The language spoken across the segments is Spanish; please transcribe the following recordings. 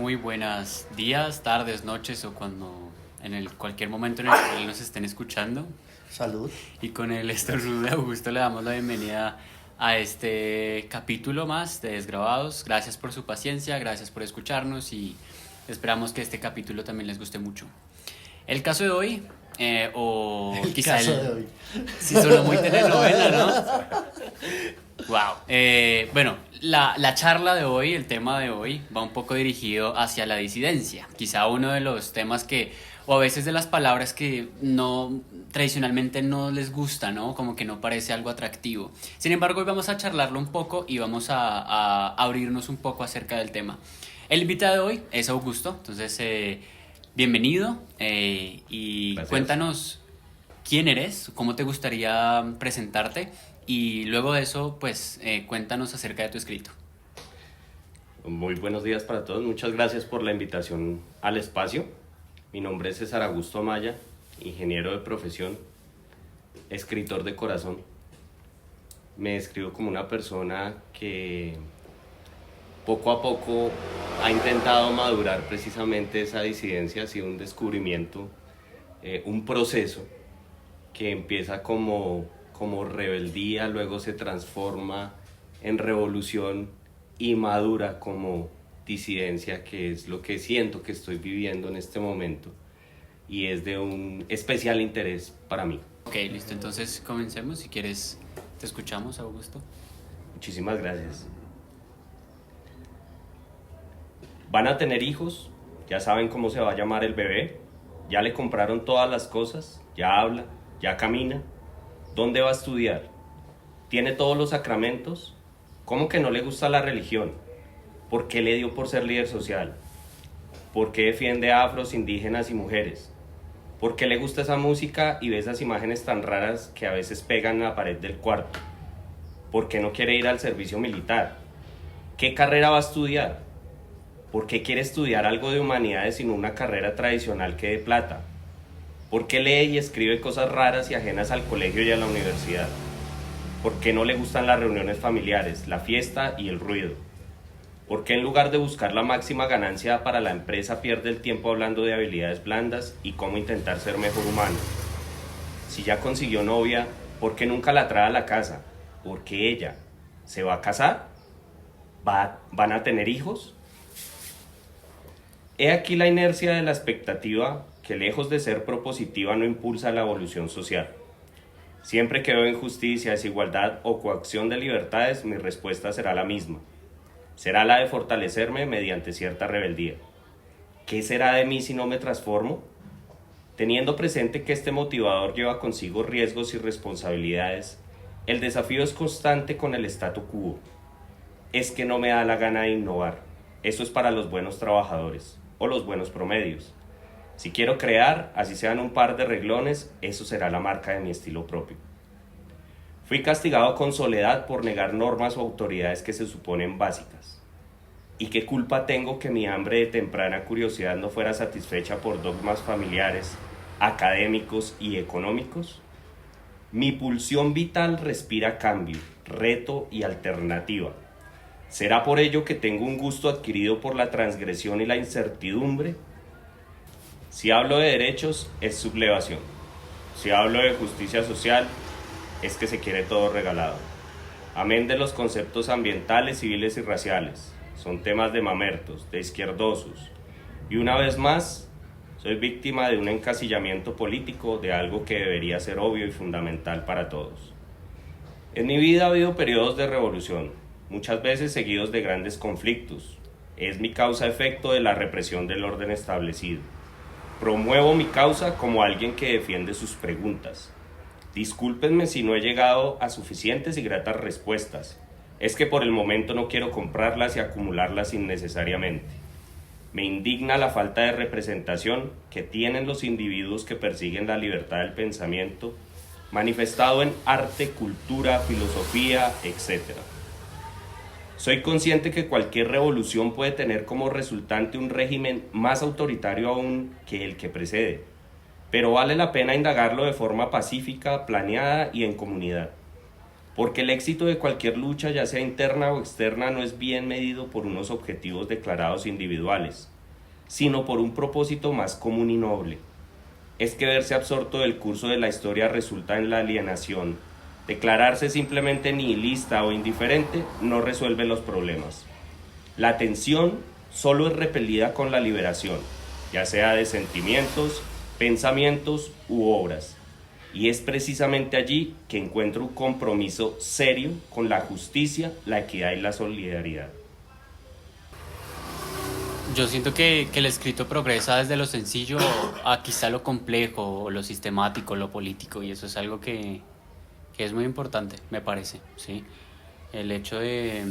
muy buenos días, tardes, noches o cuando cualquier momento en el que nos estén escuchando. Salud. Y con el estornudo de Augusto le damos la bienvenida a este capítulo más de Desgrabados. Gracias por su paciencia, gracias por escucharnos y esperamos que este capítulo también les guste mucho. El caso de hoy, o El quizá caso de hoy. Sí, sonó muy telenovela, ¿no? Wow. Bueno, la charla de hoy, el tema de hoy, va un poco dirigido hacia la disidencia. Quizá uno de los temas o a veces de las palabras que tradicionalmente no les gusta, ¿no? Como que no parece algo atractivo. Sin embargo, hoy vamos a charlarlo un poco y vamos a abrirnos un poco acerca del tema. El invitado de hoy es Augusto, entonces bienvenido y Gracias. Cuéntanos quién eres, cómo te gustaría presentarte y luego de eso, pues cuéntanos acerca de tu escrito. Muy buenos días para todos, muchas gracias por la invitación al espacio. Mi nombre es César Augusto Amaya, ingeniero de profesión, escritor de corazón. Me describo como una persona que poco a poco ha intentado madurar precisamente esa disidencia, ha sido un descubrimiento, un proceso que empieza como rebeldía, luego se transforma en revolución y madura como disidencia, que es lo que siento que estoy viviendo en este momento y es de un especial interés para mí. Ok, listo, entonces comencemos. Si quieres, te escuchamos, Augusto. Muchísimas gracias. ¿Van a tener hijos? ¿Ya saben cómo se va a llamar el bebé? ¿Ya le compraron todas las cosas? ¿Ya habla? ¿Ya camina? ¿Dónde va a estudiar? ¿Tiene todos los sacramentos? ¿Cómo que no le gusta la religión? ¿Por qué le dio por ser líder social? ¿Por qué defiende a afros, indígenas y mujeres? ¿Por qué le gusta esa música y ve esas imágenes tan raras que a veces pegan en la pared del cuarto? ¿Por qué no quiere ir al servicio militar? ¿Qué carrera va a estudiar? ¿Por qué quiere estudiar algo de humanidades y no una carrera tradicional que dé plata? ¿Por qué lee y escribe cosas raras y ajenas al colegio y a la universidad? ¿Por qué no le gustan las reuniones familiares, la fiesta y el ruido? ¿Por qué en lugar de buscar la máxima ganancia para la empresa pierde el tiempo hablando de habilidades blandas y cómo intentar ser mejor humano? Si ya consiguió novia, ¿por qué nunca la trae a la casa? ¿Por qué ella? ¿Se va a casar? ¿Van a tener hijos? He aquí la inercia de la expectativa que lejos de ser propositiva no impulsa la evolución social. Siempre que veo injusticia, desigualdad o coacción de libertades, mi respuesta será la misma. Será la de fortalecerme mediante cierta rebeldía. ¿Qué será de mí si no me transformo? Teniendo presente que este motivador lleva consigo riesgos y responsabilidades, el desafío es constante con el statu quo. Es que no me da la gana de innovar. Eso es para los buenos trabajadores o los buenos promedios. Si quiero crear, así sean un par de reglones, eso será la marca de mi estilo propio. Fui castigado con soledad por negar normas o autoridades que se suponen básicas. ¿Y qué culpa tengo que mi hambre de temprana curiosidad no fuera satisfecha por dogmas familiares, académicos y económicos? Mi pulsión vital respira cambio, reto y alternativa. ¿Será por ello que tengo un gusto adquirido por la transgresión y la incertidumbre? Si hablo de derechos, es sublevación. Si hablo de justicia social, es que se quiere todo regalado. Amén de los conceptos ambientales, civiles y raciales. Son temas de mamertos, de izquierdosos. Y una vez más, soy víctima de un encasillamiento político de algo que debería ser obvio y fundamental para todos. En mi vida ha habido periodos de revolución, muchas veces seguidos de grandes conflictos. Es mi causa-efecto de la represión del orden establecido. Promuevo mi causa como alguien que defiende sus preguntas. Discúlpenme si no he llegado a suficientes y gratas respuestas. Es que por el momento no quiero comprarlas y acumularlas innecesariamente. Me indigna la falta de representación que tienen los individuos que persiguen la libertad del pensamiento, manifestado en arte, cultura, filosofía, etc. Soy consciente que cualquier revolución puede tener como resultante un régimen más autoritario aún que el que precede, pero vale la pena indagarlo de forma pacífica, planeada y en comunidad. Porque el éxito de cualquier lucha, ya sea interna o externa, no es bien medido por unos objetivos declarados individuales, sino por un propósito más común y noble. Es que verse absorto del curso de la historia resulta en la alienación. Declararse simplemente nihilista o indiferente no resuelve los problemas. La tensión solo es repelida con la liberación, ya sea de sentimientos, pensamientos u obras. Y es precisamente allí que encuentro un compromiso serio con la justicia, la equidad y la solidaridad. Yo siento que el escrito progresa desde lo sencillo a quizá lo complejo, o lo sistemático, lo político, y eso es algo que es muy importante, me parece, ¿sí? El hecho de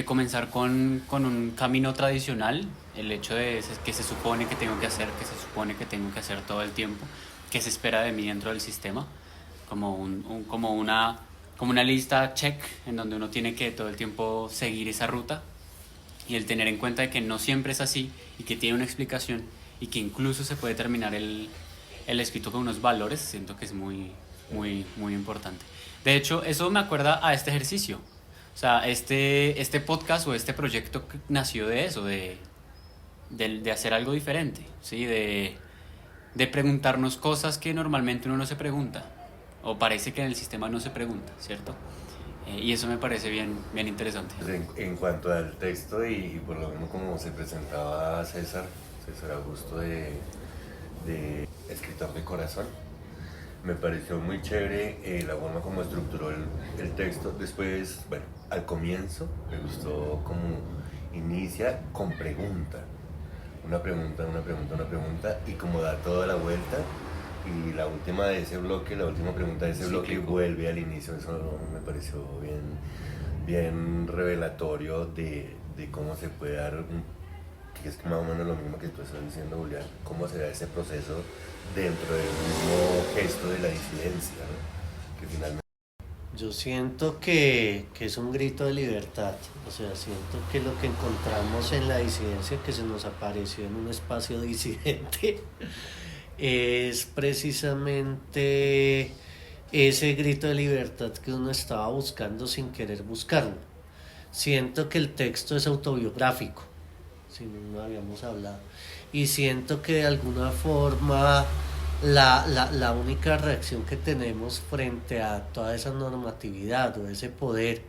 comenzar con un camino tradicional, el hecho de que se supone que tengo que hacer, que se supone que tengo que hacer todo el tiempo, que se espera de mí dentro del sistema, como, como una lista check en donde uno tiene que todo el tiempo seguir esa ruta, y el tener en cuenta de que no siempre es así y que tiene una explicación y que incluso se puede terminar el escrito con unos valores, siento que es muy importante. De hecho, eso me acuerda a este ejercicio. O sea, este podcast o este proyecto nació de eso, de hacer algo diferente, ¿sí? De preguntarnos cosas que normalmente uno no se pregunta, o parece que en el sistema no se pregunta, ¿cierto? Y eso me parece bien interesante. En cuanto al texto y por lo menos como se presentaba César Augusto de escritor de corazón, me pareció muy chévere la forma como estructuró el texto. Después, bueno, al comienzo me gustó cómo inicia con una pregunta, y como da toda la vuelta. Y la última pregunta de ese bloque vuelve al inicio. Eso me pareció bien revelatorio de cómo se puede dar, que es más o menos lo mismo que tú estás diciendo, Julián, cómo se da ese proceso dentro del mismo gesto de la disidencia, ¿no? Que finalmente... Yo siento que es un grito de libertad, o sea, siento que lo que encontramos en la disidencia que se nos apareció en un espacio disidente es precisamente ese grito de libertad que uno estaba buscando sin querer buscarlo. Siento que el texto es autobiográfico, si no lo habíamos hablado, y siento que de alguna forma la única reacción que tenemos frente a toda esa normatividad o ese poder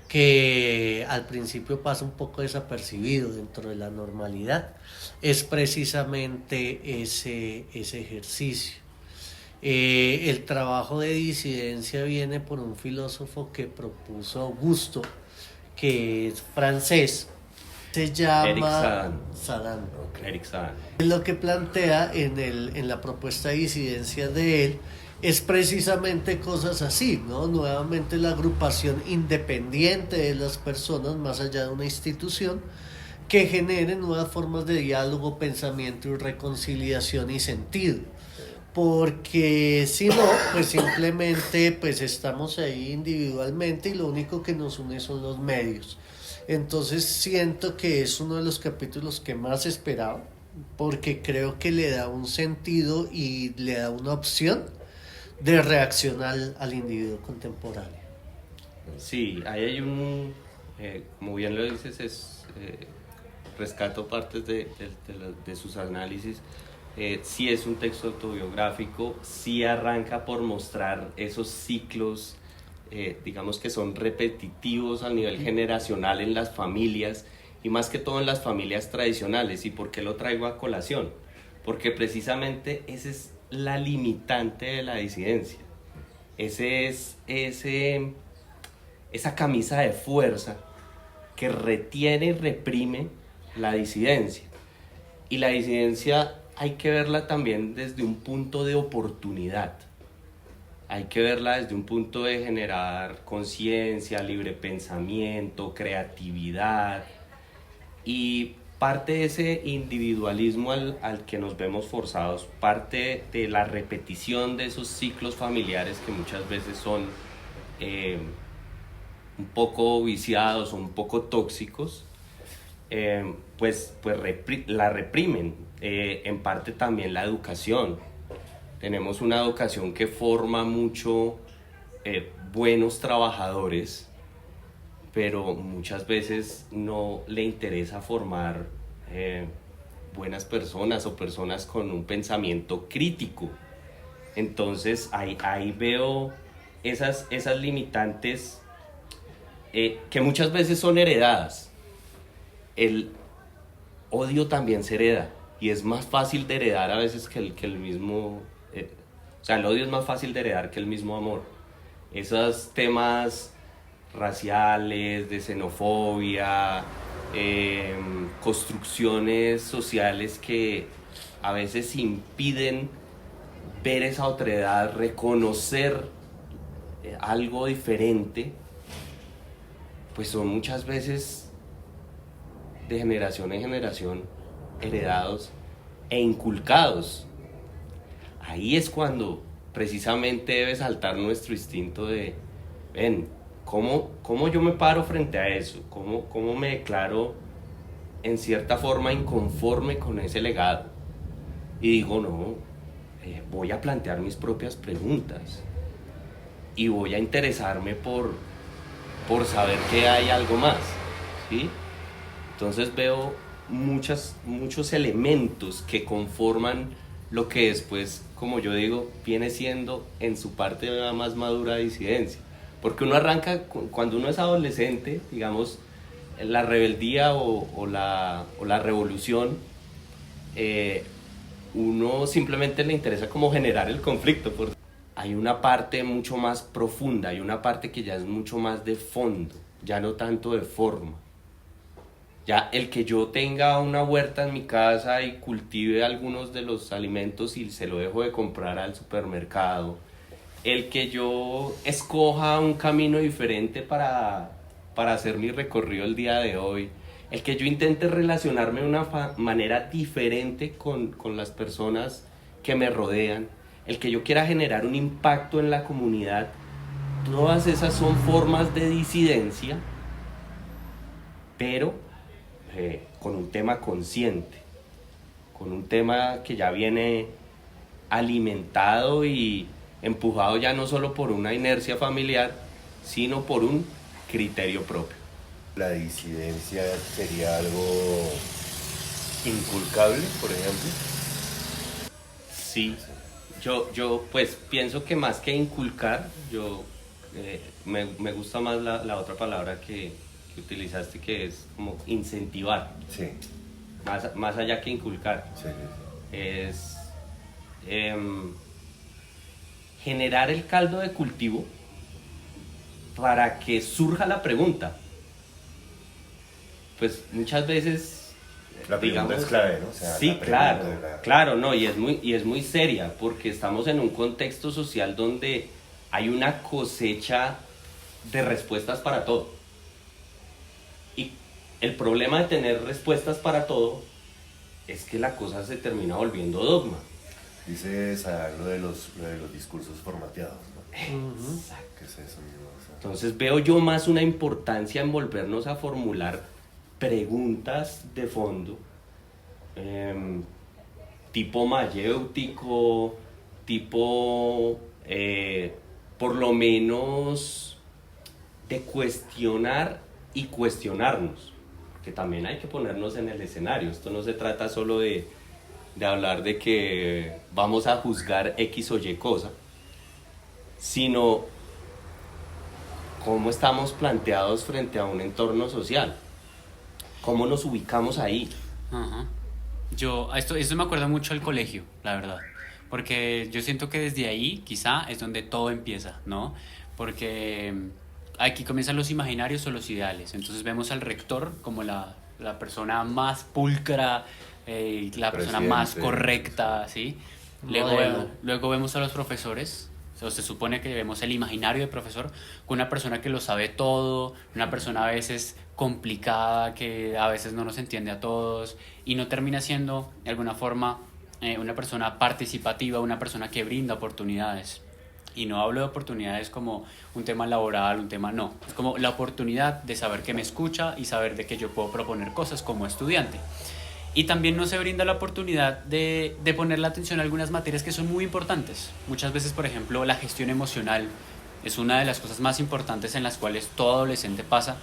que al principio pasa un poco desapercibido dentro de la normalidad, es precisamente ese ejercicio. El trabajo de disidencia viene por un filósofo que propuso Augusto, que es francés, se llama Sadan. Eric Sadan. Lo que plantea en la propuesta de disidencia de él es precisamente cosas así, ¿no? Nuevamente la agrupación independiente de las personas más allá de una institución que genere nuevas formas de diálogo, pensamiento y reconciliación y sentido. Porque si no, pues simplemente pues estamos ahí individualmente y lo único que nos une son los medios. Entonces siento que es uno de los capítulos que más esperaba, porque creo que le da un sentido y le da una opción de reacción al individuo contemporáneo. Sí, ahí hay como bien lo dices, rescato partes de sus análisis. Sí es un texto autobiográfico, sí arranca por mostrar esos ciclos, digamos que son repetitivos a nivel generacional en las familias, y más que todo en las familias tradicionales. ¿Y por qué lo traigo a colación? Porque precisamente esa es la limitante de la disidencia. Esa camisa de fuerza que retiene y reprime la disidencia. Y la disidencia hay que verla también desde un punto de oportunidad. Hay que verla desde un punto de generar conciencia, libre pensamiento, creatividad. Y parte de ese individualismo al que nos vemos forzados, parte de la repetición de esos ciclos familiares que muchas veces son un poco viciados o un poco tóxicos, pues la reprimen. En parte también la educación. Tenemos una educación que forma mucho buenos trabajadores, pero muchas veces no le interesa formar buenas personas o personas con un pensamiento crítico. Entonces ahí veo esas limitantes que muchas veces son heredadas. El odio también se hereda y es más fácil de heredar a veces que el mismo... o sea, el odio es más fácil de heredar que el mismo amor. Esos temas raciales, de xenofobia, construcciones sociales que a veces impiden ver esa otredad, reconocer algo diferente, pues son muchas veces de generación en generación heredados e inculcados. Ahí es cuando precisamente debe saltar nuestro instinto de, ven, ¿cómo yo me paro frente a eso? ¿Cómo me declaro en cierta forma inconforme con ese legado? Y digo, no, voy a plantear mis propias preguntas y voy a interesarme por saber que hay algo más, ¿sí? Entonces veo muchos elementos que conforman lo que después, como yo digo, viene siendo en su parte más madura disidencia. Porque uno arranca, cuando uno es adolescente, digamos, la rebeldía o la revolución, uno simplemente le interesa como generar el conflicto. Porque hay una parte mucho más profunda, hay una parte que ya es mucho más de fondo, ya no tanto de forma. Ya el que yo tenga una huerta en mi casa y cultive algunos de los alimentos y se lo dejo de comprar al supermercado, el que yo escoja un camino diferente para hacer mi recorrido el día de hoy, el que yo intente relacionarme de una manera diferente con las personas que me rodean, el que yo quiera generar un impacto en la comunidad, todas esas son formas de disidencia, pero con un tema consciente, con un tema que ya viene alimentado y empujado ya no solo por una inercia familiar, sino por un criterio propio. La disidencia sería algo inculcable, por ejemplo. Sí, yo pues pienso que más que inculcar, me gusta más la otra palabra que utilizaste, que es como incentivar. Sí. Más allá que inculcar. Sí, sí. Es generar el caldo de cultivo para que surja la pregunta. Pues muchas veces la pregunta es clave, ¿no? O sea, sí, claro, no, y es muy seria, porque estamos en un contexto social donde hay una cosecha de respuestas para todo. Y el problema de tener respuestas para todo es que la cosa se termina volviendo dogma. Dices lo de los discursos formateados, ¿no? Exacto. ¿Qué es eso mismo? O sea, Entonces veo yo más una importancia en volvernos a formular preguntas de fondo, tipo mayéutico, tipo por lo menos de cuestionar y cuestionarnos, que también hay que ponernos en el escenario. Esto no se trata solo de hablar de que vamos a juzgar X o Y cosa, sino cómo estamos planteados frente a un entorno social, cómo nos ubicamos ahí. Ajá. Esto me acuerda mucho al colegio, la verdad, porque yo siento que desde ahí quizá es donde todo empieza, ¿no? Porque aquí comienzan los imaginarios o los ideales. Entonces vemos al rector como la persona más pulcra, la persona más correcta, ¿sí? Luego vemos a los profesores. O se supone que vemos el imaginario del profesor con una persona que lo sabe todo, una persona a veces complicada, que a veces no nos entiende a todos y no termina siendo de alguna forma una persona participativa, una persona que brinda oportunidades. Y no hablo de oportunidades como un tema laboral, un tema no. Es como la oportunidad de saber que me escucha y saber de que yo puedo proponer cosas como estudiante. Y también no se brinda la oportunidad de poner la atención a algunas materias que son muy importantes. Muchas veces, por ejemplo, la gestión emocional es una de las cosas más importantes en las cuales todo adolescente pasa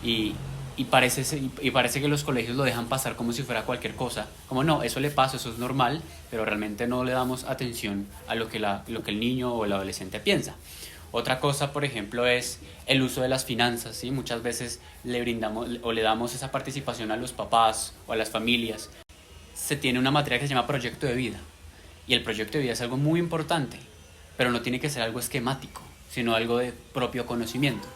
y y parece que los colegios lo dejan pasar como si fuera cualquier cosa. Como no, eso le pasa, eso es normal, pero realmente no le damos atención a lo que el niño o el adolescente piensa. Otra cosa, por ejemplo, es el uso de las finanzas, ¿sí? Muchas veces le brindamos o le damos esa participación a los papás o a las familias. Se tiene una materia que se llama proyecto de vida, y el proyecto de vida es algo muy importante, pero no tiene que ser algo esquemático, sino algo de propio conocimiento.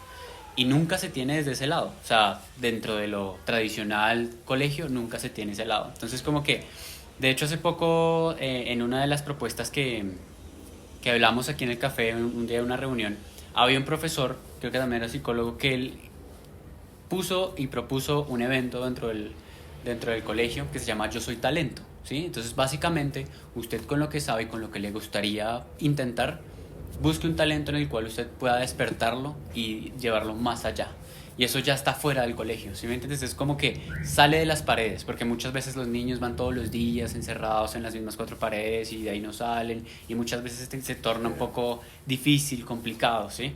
Y nunca se tiene desde ese lado, o sea, dentro de lo tradicional colegio nunca se tiene ese lado. Entonces como que, de hecho hace poco en una de las propuestas que hablamos aquí en el café, un día de una reunión, había un profesor, creo que también era psicólogo, que él puso y propuso un evento dentro del colegio que se llama Yo Soy Talento, ¿sí? Entonces básicamente usted con lo que sabe y con lo que le gustaría intentar, busque un talento en el cual usted pueda despertarlo y llevarlo más allá. Y eso ya está fuera del colegio, ¿sí me entiendes? Es como que sale de las paredes, porque muchas veces los niños van todos los días encerrados en las mismas 4 paredes y de ahí no salen, y muchas veces se torna un poco difícil, complicado, ¿sí?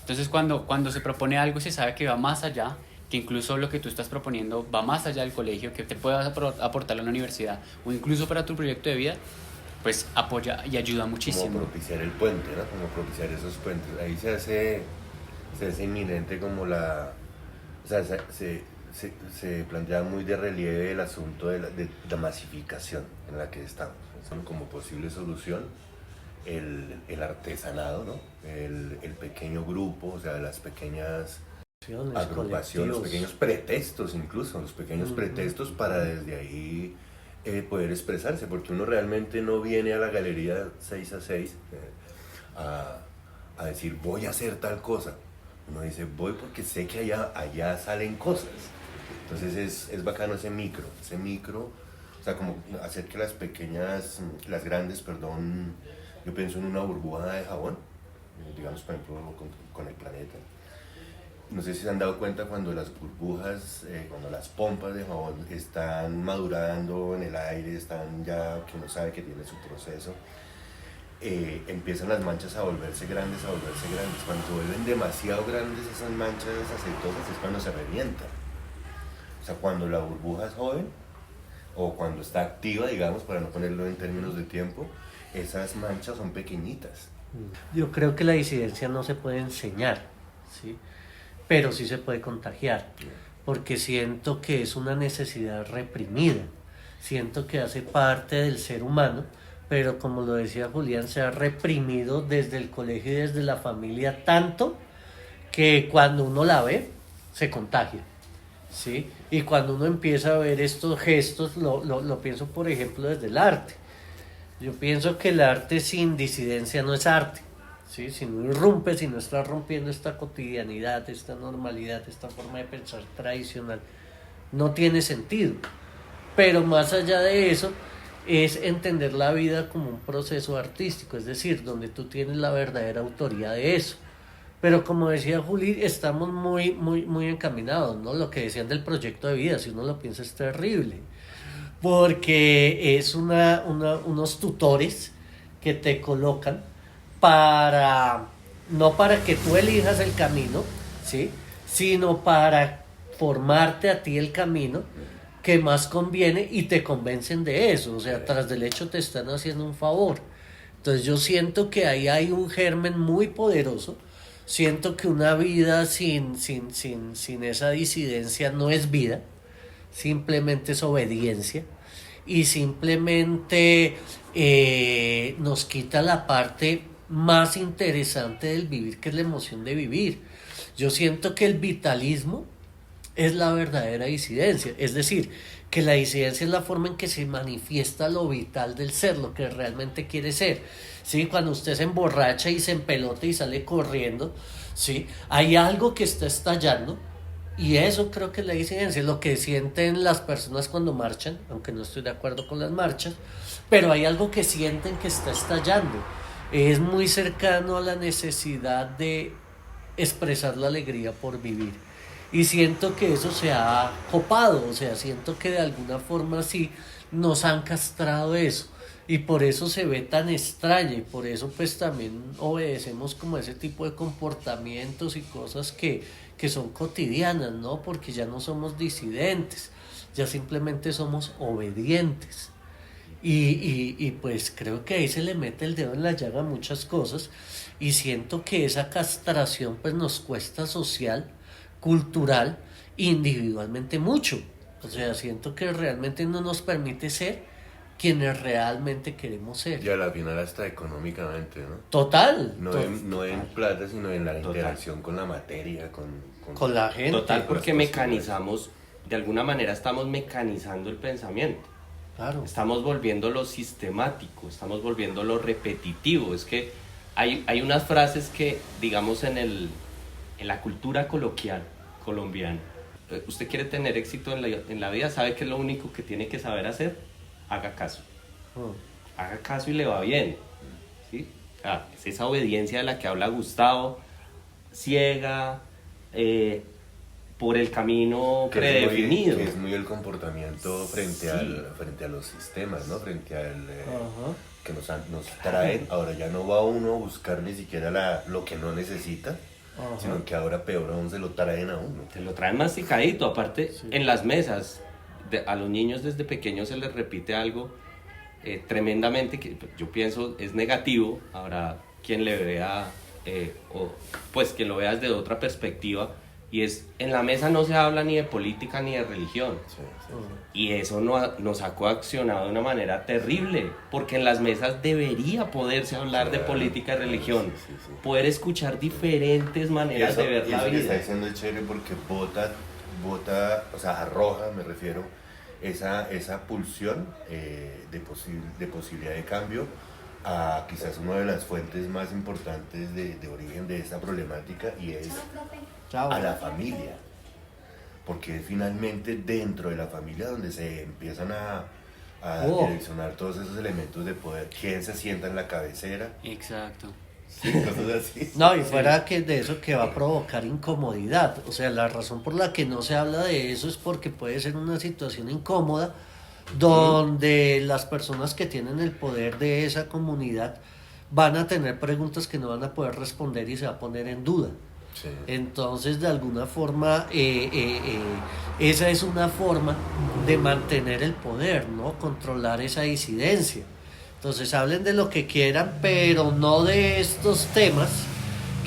Entonces cuando se propone algo se sabe que va más allá, que incluso lo que tú estás proponiendo va más allá del colegio, que te pueda aportar a la universidad o incluso para tu proyecto de vida, pues apoya y ayuda muchísimo. Como propiciar el puente, ¿no? Como propiciar esos puentes. Ahí se hace inminente como o sea, se plantea muy de relieve el asunto de la masificación en la que estamos. Como posible solución, el artesanado, ¿no? El pequeño grupo, o sea, las pequeñas agrupaciones, los pequeños pretextos incluso, los pequeños pretextos para desde ahí poder expresarse, porque uno realmente no viene a la galería 6 a 6 a decir voy a hacer tal cosa. Uno dice voy porque sé que allá salen cosas. Entonces es bacano ese micro, o sea, como hacer que las grandes, perdón, yo pienso en una burbuja de jabón, digamos por ejemplo con el planeta. No sé si se han dado cuenta cuando las burbujas, cuando las pompas de jabón están madurando en el aire, están ya, que uno sabe que tiene su proceso, empiezan las manchas a volverse grandes. Cuando se vuelven demasiado grandes esas manchas aceitosas es cuando se revientan. O sea, cuando la burbuja es joven, o cuando está activa, digamos, para no ponerlo en términos de tiempo, esas manchas son pequeñitas. Yo creo que la disidencia no se puede enseñar, ¿sí? Pero sí se puede contagiar, porque siento que es una necesidad reprimida, siento que hace parte del ser humano, pero como lo decía Julián, se ha reprimido desde el colegio y desde la familia tanto que cuando uno la ve, se contagia, ¿sí? Y cuando uno empieza a ver estos gestos, lo pienso por ejemplo desde el arte. Yo pienso que el arte sin disidencia no es arte, ¿sí? Si no irrumpe, si no está rompiendo esta cotidianidad, esta normalidad, esta forma de pensar tradicional, no tiene sentido. Pero más allá de eso, es entender la vida como un proceso artístico, es decir, donde tú tienes la verdadera autoría de eso. Pero como decía Juli, estamos muy encaminados, ¿no? Lo que decían del proyecto de vida, si uno lo piensa, es terrible. Porque es unos tutores que te colocan no para que tú elijas el camino, ¿sí? Sino para formarte a ti el camino que más conviene y te convencen de eso, o sea, tras del hecho te están haciendo un favor. Entonces yo siento que ahí hay un germen muy poderoso, siento que una vida sin esa disidencia no es vida, simplemente es obediencia y simplemente nos quita la parte más interesante del vivir, que es la emoción de vivir. Yo siento que el vitalismo es la verdadera disidencia, es decir, que la disidencia es la forma en que se manifiesta lo vital del ser, lo que realmente quiere ser, ¿sí? Cuando usted se emborracha y se empelota y sale corriendo, ¿sí? Hay algo que está estallando y eso creo que es la disidencia, lo que sienten las personas cuando marchan, aunque no estoy de acuerdo con las marchas, pero hay algo que sienten que está estallando, es muy cercano a la necesidad de expresar la alegría por vivir. Y siento que eso se ha copado, o sea, siento que de alguna forma sí nos han castrado eso. Y por eso se ve tan extraña y por eso pues también obedecemos como ese tipo de comportamientos y cosas que que son cotidianas, ¿no? Porque ya no somos disidentes, ya simplemente somos obedientes. Y pues creo que ahí se le mete el dedo en la llaga a muchas cosas y siento que esa castración pues nos cuesta social, cultural, individualmente mucho. O sea, siento que realmente no nos permite ser quienes realmente queremos ser. Y a la final hasta económicamente, ¿no? Total. No en plata, sino en la interacción con la materia, con la gente. Total, porque Las mecanizamos, de alguna manera estamos mecanizando el pensamiento. Claro. Estamos volviéndolo sistemático, estamos volviéndolo repetitivo. Es que hay unas frases que, digamos, en la cultura coloquial colombiana, usted quiere tener éxito en la vida, ¿sabe qué es lo único que tiene que saber hacer? Haga caso. Haga caso y le va bien. ¿Sí? Es esa obediencia de la que habla Gustavo, ciega, por el camino predefinido. Que es muy el comportamiento frente a los sistemas, ¿no? Frente al que nos traen. Ahora ya no va uno a buscar ni siquiera lo que no necesita, sino que ahora peor aún se lo traen a uno. Te lo traen masticadito. Aparte, en las mesas, a los niños desde pequeños se les repite algo tremendamente que yo pienso es negativo. Ahora, quien le vea, pues quien lo vea desde otra perspectiva, y es, en la mesa no se habla ni de política ni de religión. Y eso nos ha coaccionado de una manera terrible, porque en las mesas debería poderse hablar de política y religión, poder escuchar diferentes maneras de ver la vida. Y eso que está diciendo es chévere porque bota, o sea, arroja, me refiero, esa pulsión de posibilidad de cambio a quizás una de las fuentes más importantes de origen de esta problemática, y es a la familia, porque es finalmente dentro de la familia donde se empiezan a direccionar todos esos elementos de poder. ¿Quién se sienta en la cabecera? Exacto. Sí, cosas así. No, y fuera que de eso que va a provocar incomodidad. O sea, la razón por la que no se habla de eso es porque puede ser una situación incómoda donde las personas que tienen el poder de esa comunidad van a tener preguntas que no van a poder responder y se va a poner en duda. Sí. Entonces, de alguna forma, esa es una forma de mantener el poder, ¿no? Controlar esa disidencia. Entonces, hablen de lo que quieran, pero no de estos temas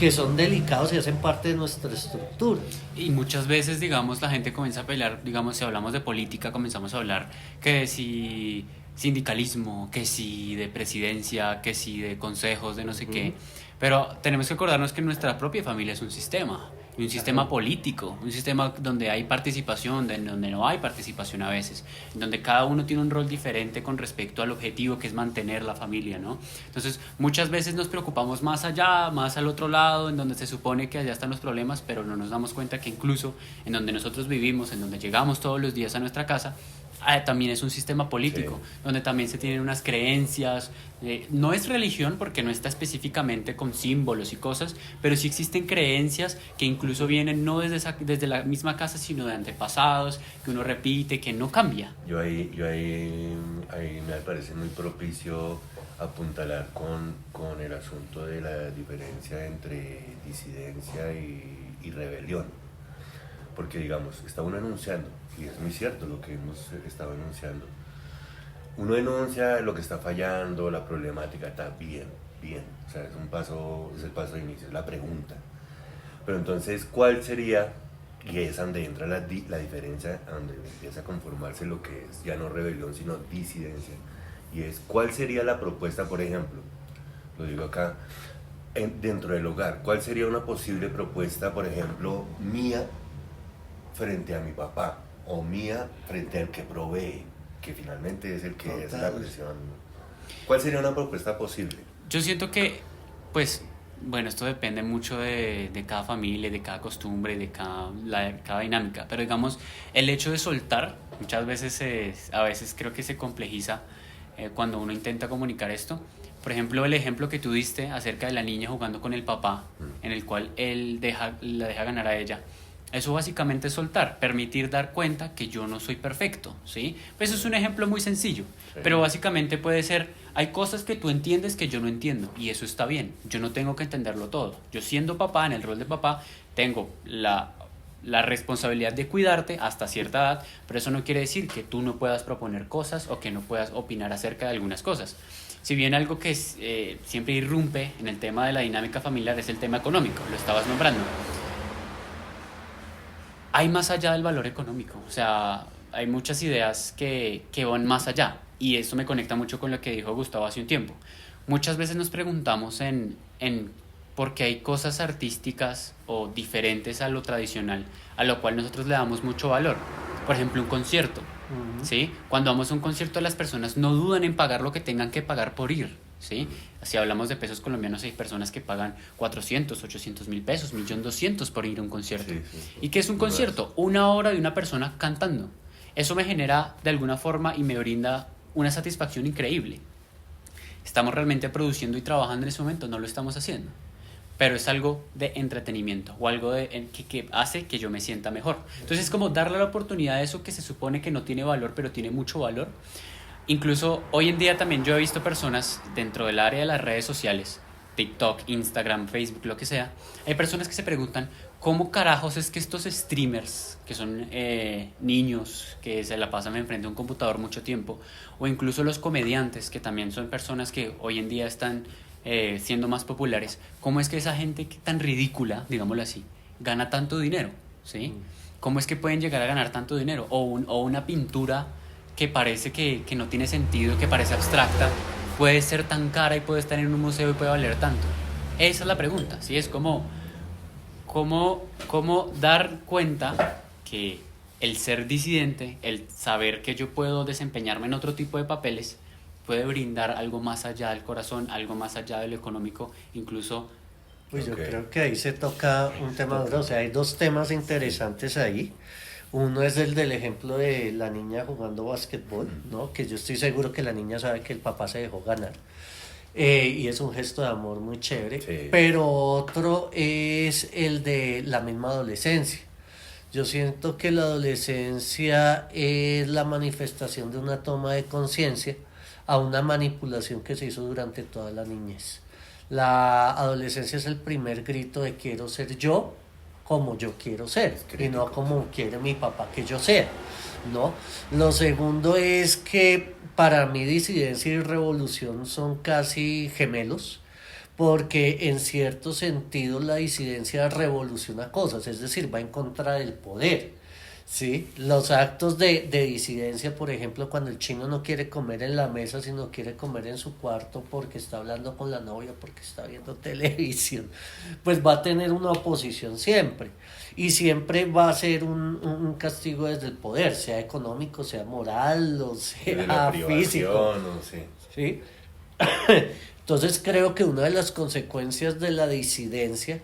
que son delicados y hacen parte de nuestra estructura. Y muchas veces, digamos, la gente comienza a pelear, digamos, si hablamos de política, comenzamos a hablar que si sindicalismo, que si de presidencia, que si de consejos, de no sé qué. Pero tenemos que acordarnos que nuestra propia familia es un sistema, y un sistema político, un sistema donde hay participación, donde no hay participación a veces, donde cada uno tiene un rol diferente con respecto al objetivo que es mantener la familia, ¿no? Entonces, muchas veces nos preocupamos más allá, más al otro lado, en donde se supone que allá están los problemas, pero no nos damos cuenta que incluso en donde nosotros vivimos, en donde llegamos todos los días a nuestra casa, también es un sistema político, donde también se tienen unas creencias, no es religión porque no está específicamente con símbolos y cosas, pero sí existen creencias que incluso vienen no desde la misma casa, sino de antepasados, que uno repite, que no cambia. Yo ahí me parece muy propicio apuntalar con el asunto de la diferencia entre disidencia y rebelión, porque digamos, está uno enunciando, y es muy cierto lo que hemos estado enunciando. Uno denuncia lo que está fallando, la problemática está bien, o sea, es el paso de inicio, es la pregunta. Pero entonces, ¿cuál sería? Y es donde entra la diferencia, donde empieza a conformarse lo que es ya no rebelión, sino disidencia. Y es, ¿cuál sería la propuesta, por ejemplo? Lo digo acá, dentro del hogar, ¿cuál sería una posible propuesta, por ejemplo, mía frente a mi papá? O mía frente al que provee, que finalmente es el que es la presión. ¿Cuál sería una propuesta posible? Yo siento que, pues, bueno, esto depende mucho de cada familia, de cada costumbre, de cada dinámica, pero digamos, el hecho de soltar, muchas veces a veces creo que se complejiza cuando uno intenta comunicar esto. Por ejemplo, el ejemplo que tú diste acerca de la niña jugando con el papá, en el cual él la deja ganar a ella. Eso básicamente es soltar, permitir dar cuenta que yo no soy perfecto, ¿sí? Pues eso es un ejemplo muy sencillo, pero básicamente puede ser, hay cosas que tú entiendes que yo no entiendo, y eso está bien, yo no tengo que entenderlo todo. Yo siendo papá, en el rol de papá, tengo la la responsabilidad de cuidarte hasta cierta edad, pero eso no quiere decir que tú no puedas proponer cosas o que no puedas opinar acerca de algunas cosas. Si bien algo que siempre irrumpe en el tema de la dinámica familiar es el tema económico, lo estabas nombrando. Hay más allá del valor económico, o sea, hay muchas ideas que van más allá, y esto me conecta mucho con lo que dijo Gustavo hace un tiempo. Muchas veces nos preguntamos en por qué hay cosas artísticas o diferentes a lo tradicional, a lo cual nosotros le damos mucho valor. Por ejemplo, un concierto, ¿sí? Cuando vamos a un concierto, las personas no dudan en pagar lo que tengan que pagar por ir, ¿sí? Si hablamos de pesos colombianos, hay personas que pagan 400, 800 mil pesos, 1.200.000 por ir a un concierto. Sí. ¿Y qué es un concierto? Una hora de una persona cantando. Eso me genera de alguna forma y me brinda una satisfacción increíble. ¿Estamos realmente produciendo y trabajando en ese momento? No lo estamos haciendo. Pero es algo de entretenimiento o algo que hace que yo me sienta mejor. Entonces es como darle la oportunidad a eso que se supone que no tiene valor, pero tiene mucho valor. Incluso hoy en día también yo he visto personas dentro del área de las redes sociales, TikTok, Instagram, Facebook, lo que sea, hay personas que se preguntan cómo carajos es que estos streamers, que son niños que se la pasan enfrente a un computador mucho tiempo, o incluso los comediantes, que también son personas que hoy en día están siendo más populares, cómo es que esa gente tan ridícula, digámoslo así, gana tanto dinero, ¿sí? ¿Cómo es que pueden llegar a ganar tanto dinero? O una pintura que parece que no tiene sentido, que parece abstracta, puede ser tan cara y puede estar en un museo y puede valer tanto. Esa es la pregunta, ¿sí? Es como dar cuenta que el ser disidente, el saber que yo puedo desempeñarme en otro tipo de papeles, puede brindar algo más allá del corazón, algo más allá de lo económico, incluso... Pues yo creo que ahí se toca un tema duro, o sea, hay dos temas interesantes ahí. Uno es el del ejemplo de la niña jugando básquetbol, ¿no? Que yo estoy seguro que la niña sabe que el papá se dejó ganar. Y es un gesto de amor muy chévere. Sí. Pero otro es el de la misma adolescencia. Yo siento que la adolescencia es la manifestación de una toma de conciencia a una manipulación que se hizo durante toda la niñez. La adolescencia es el primer grito de quiero ser yo como yo quiero ser y no como quiere mi papá que yo sea, ¿no? Lo segundo es que para mí disidencia y revolución son casi gemelos, porque en cierto sentido la disidencia revoluciona cosas, es decir, va en contra del poder, ¿sí? Los actos de disidencia, por ejemplo, cuando el chino no quiere comer en la mesa, sino quiere comer en su cuarto porque está hablando con la novia, porque está viendo televisión, pues va a tener una oposición siempre. Y siempre va a ser un castigo desde el poder, sea económico, sea moral, o sea físico. ¿Sí? Entonces creo que una de las consecuencias de la disidencia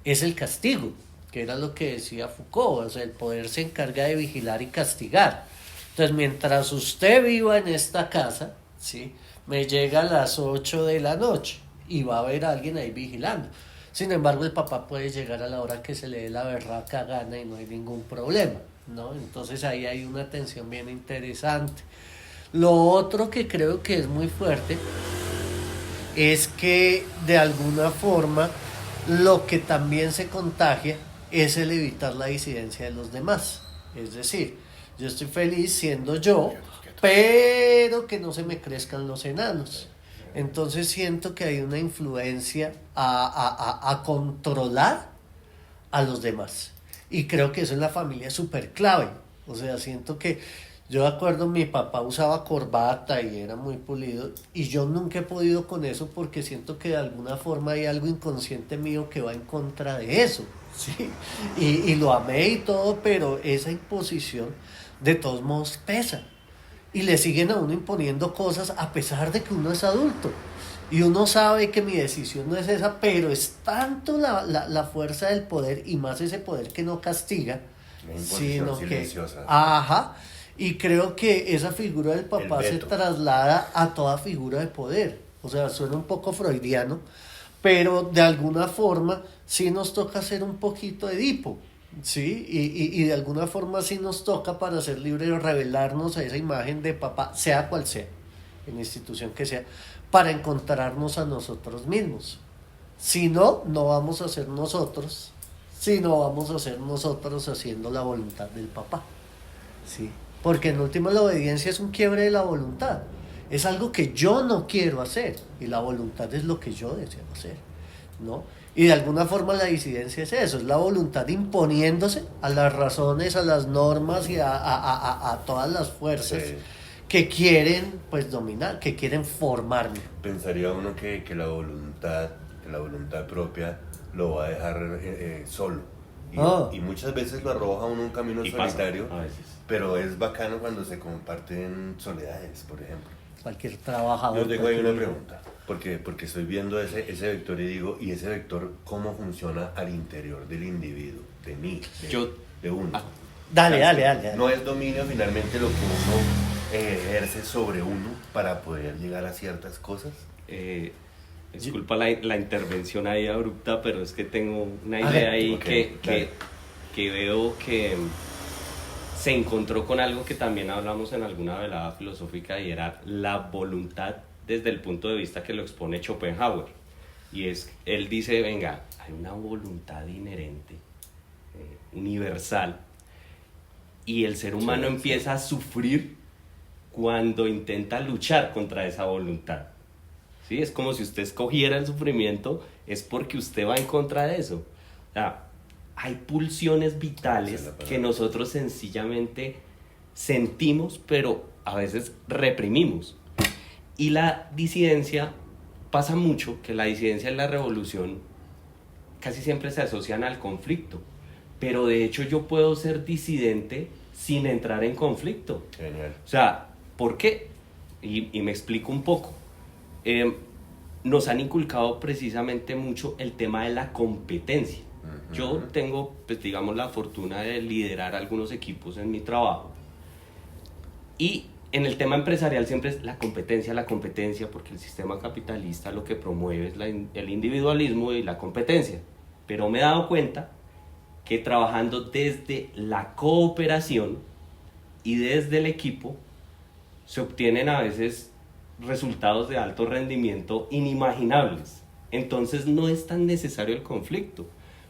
es el castigo, que era lo que decía Foucault, o sea, el poder se encarga de vigilar y castigar. Entonces, mientras usted viva en esta casa, ¿sí? Me llega a las 8 de la noche y va a haber alguien ahí vigilando. Sin embargo, el papá puede llegar a la hora que se le dé la berraca gana y no hay ningún problema, ¿no? Entonces ahí hay una tensión bien interesante. Lo otro que creo que es muy fuerte es que de alguna forma lo que también se contagia es el evitar la disidencia de los demás. Es decir, yo estoy feliz siendo yo, pero que no se me crezcan los enanos. Entonces siento que hay una influencia a controlar a los demás. Y creo que eso en la familia es súper clave. O sea, siento que yo de acuerdo, mi papá usaba corbata y era muy pulido y yo nunca he podido con eso porque siento que de alguna forma hay algo inconsciente mío que va en contra de eso, ¿sí? Y lo amé y todo, pero esa imposición de todos modos pesa y le siguen a uno imponiendo cosas a pesar de que uno es adulto y uno sabe que mi decisión no es esa, pero es tanto la fuerza del poder y más ese poder que no castiga, sino que... Ajá. Y creo que esa figura del papá se traslada a toda figura de poder. O sea, suena un poco freudiano, pero de alguna forma sí nos toca ser un poquito Edipo, ¿sí? Y de alguna forma sí nos toca para ser libres de revelarnos a esa imagen de papá, sea cual sea, en la institución que sea, para encontrarnos a nosotros mismos. Si no, no vamos a ser nosotros, sino vamos a ser nosotros haciendo la voluntad del papá. ¿Sí? Porque en última la obediencia es un quiebre de la voluntad. Es algo que yo no quiero hacer y la voluntad es lo que yo deseo hacer, ¿no? Y de alguna forma la disidencia es eso, es la voluntad imponiéndose a las razones, a las normas y a todas las fuerzas Sí. que quieren pues dominar, que quieren formarme. Pensaría uno que la voluntad propia lo va a dejar solo. Y muchas veces lo arroja uno un camino Y pasa, solitario, a veces. pero es bacano cuando se comparten soledades, por ejemplo. Cualquier trabajador. Yo tengo ahí una cualquier- pregunta, porque estoy viendo ese vector y digo, ¿y ese vector cómo funciona al interior del individuo, de mí, de uno? Ah. Dale. No es dominio finalmente lo que uno ejerce sobre uno para poder llegar a ciertas cosas. Disculpa la intervención ahí abrupta, pero es que tengo una Ah, idea ahí ok, que dale. veo que se encontró con algo que también hablamos en alguna velada filosófica y era la voluntad desde el punto de vista que lo expone Schopenhauer. Y es, él dice, venga, hay una voluntad inherente, universal, y el ser humano Sí, empieza a sufrir cuando intenta luchar contra esa voluntad. ¿Sí? Es como si usted escogiera el sufrimiento, es porque usted va en contra de eso. O sea, hay pulsiones Esa vitales es la palabra. que nosotros sencillamente sentimos, pero a veces reprimimos. Y la disidencia, pasa mucho que la disidencia en la revolución casi siempre se asocian al conflicto. Pero de hecho yo puedo ser disidente sin entrar en conflicto. Genial. O sea, ¿por qué? Y me explico un poco. Nos han inculcado precisamente mucho el tema de la competencia. Yo tengo, pues digamos, la fortuna de liderar algunos equipos en mi trabajo. Y en el tema empresarial siempre es la competencia, porque el sistema capitalista lo que promueve es el individualismo y la competencia. Pero me he dado cuenta que trabajando desde la cooperación y desde el equipo se obtienen a veces resultados de alto rendimiento inimaginables. Entonces no es tan necesario el conflicto.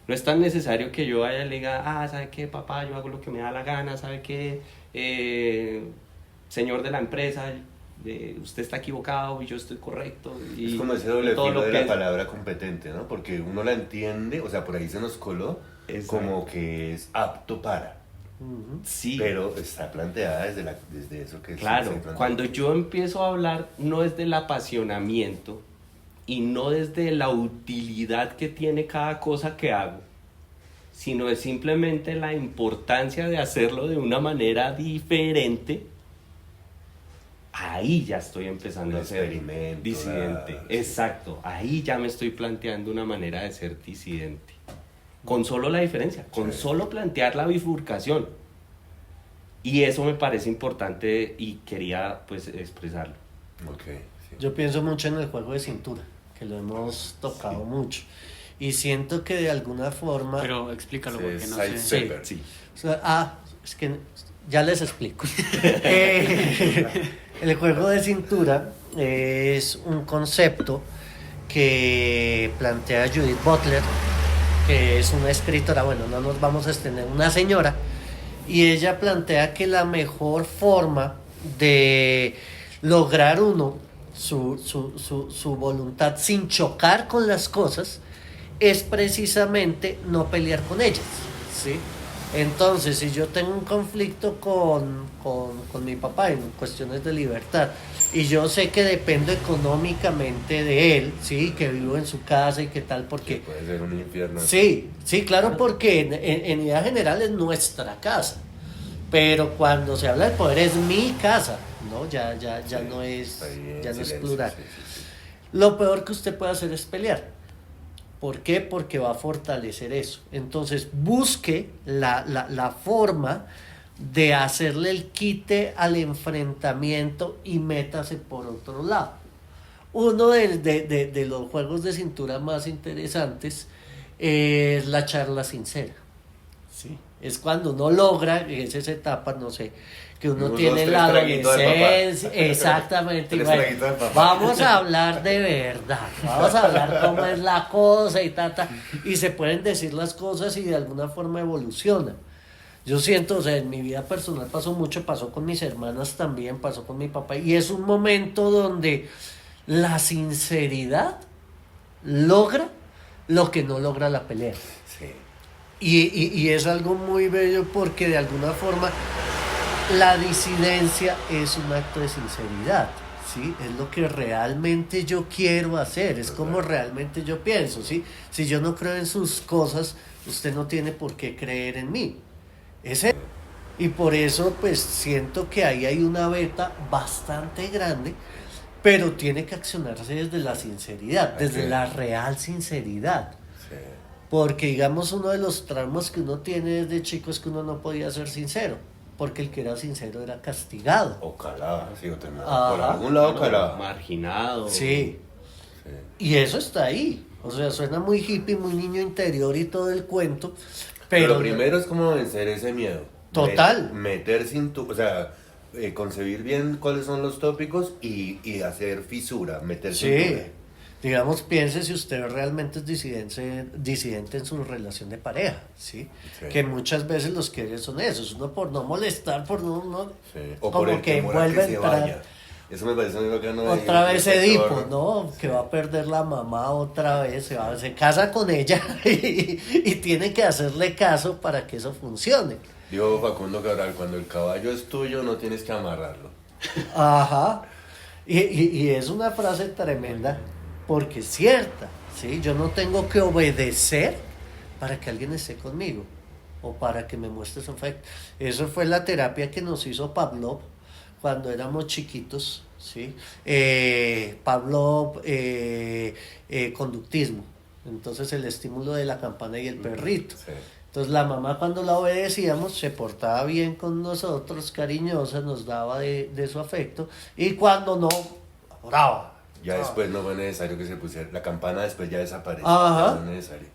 No es tan necesario que yo vaya y le diga, ¿sabe qué, papá? Yo hago lo que me da la gana, ¿sabe qué? Señor de la empresa, usted está equivocado y yo estoy correcto. Y Es como ese doble todo filo lo de que la es. palabra competente, ¿no? Porque uno la entiende, o sea, por ahí se nos coló Exacto. como que es apto para, Ujú. Sí, pero está planteada desde eso que claro, se plantea. cuando yo empiezo a hablar no es del apasionamiento y no desde la utilidad que tiene cada cosa que hago, sino es simplemente la importancia de hacerlo de una manera diferente, ahí ya estoy empezando Un a ser experimento, disidente. sí. Exacto, ahí ya me estoy planteando una manera de ser disidente. Con solo la diferencia, con Sí. solo plantear la bifurcación. Y eso me parece importante y quería pues expresarlo. Ok, sí. Yo pienso mucho en el juego de cintura, que lo hemos tocado mucho. Y siento que de alguna forma... Pero explícalo Sí, porque no side sé. step. Sí. O sea, es que ya les explico. El juego de cintura es un concepto que plantea Judith Butler, que es una escritora, bueno, no nos vamos a extender, una señora, y ella plantea que la mejor forma de lograr uno su voluntad sin chocar con las cosas es precisamente no pelear con ellas, ¿sí? Entonces, si yo tengo un conflicto con mi papá en cuestiones de libertad y yo sé que dependo económicamente de él, ¿sí? Que vivo en su casa y qué tal, Que porque... puede ser un infierno. Sí, claro, porque en idea general es nuestra casa, pero cuando se habla del poder es mi casa, ¿no? Ya Sí, no es, está ahí en ya no es silencio, plural. sí. Lo peor que usted puede hacer es pelear. ¿Por qué? Porque va a fortalecer eso. Entonces, busque la forma de hacerle el quite al enfrentamiento y métase por otro lado. Uno de los juegos de cintura más interesantes es la charla sincera. ¿Sí? Es cuando uno logra, y es esa etapa, no sé, que uno Unos tiene tres la traguitos de papá. adolescencia, exactamente, y Tres bueno, traguitos de papá. vamos a hablar de verdad, vamos a hablar cómo es la cosa y y se pueden decir las cosas y de alguna forma evolucionan. Yo siento, o sea, en mi vida personal pasó mucho, pasó con mis hermanas también, pasó con mi papá, y es un momento donde la sinceridad logra lo que no logra la pelea. Sí. Y es algo muy bello porque de alguna forma la disidencia es un acto de sinceridad, ¿sí? Es lo que realmente yo quiero hacer, es como realmente yo pienso, ¿sí? Si yo no creo en sus cosas, usted no tiene por qué creer en mí. Y por eso pues siento que ahí hay una beta bastante grande, pero tiene que accionarse desde la sinceridad, desde la real sinceridad. Sí. Porque digamos uno de los traumas que uno tiene desde chico es que uno no podía ser sincero, porque el que era sincero era castigado. O calaba, sí, o terminaba. Ajá. Por algún lado calaba. Marginado. Sí, Sí. y eso está ahí. O sea, suena muy hippie, muy niño interior y todo el cuento, Pero pero lo primero es como vencer ese miedo. Total. Meter sin tu, o sea, concebir bien cuáles son los tópicos y hacer fisura, meter sí, cintura. digamos, piense si usted realmente es disidente en su relación de pareja, ¿sí? Sí. Que muchas veces los que son esos, uno por no molestar, por no Sí. O como por el que temor a vuelve a que se entrar. vaya. Eso me parece muy bacano. de- Otra vez de Edipo, Thor. ¿no? Que va a perder la mamá otra vez, se casa con ella y tiene que hacerle caso para que eso funcione. Dijo Facundo Cabral, cuando el caballo es tuyo no tienes que amarrarlo. Ajá. Y es una frase tremenda porque es cierta, ¿sí? Yo no tengo que obedecer para que alguien esté conmigo o para que me muestre su afecto. Eso fue la terapia que nos hizo Pavlov cuando éramos chiquitos, ¿sí? Pavlov, conductismo. Entonces el estímulo de la campana y el perrito. Sí. Entonces la mamá cuando la obedecíamos se portaba bien con nosotros, cariñosa, nos daba de su afecto, y cuando no, brava. Ya después no fue necesario que se pusiera. La campana después ya desapareció. Ajá. No es necesario.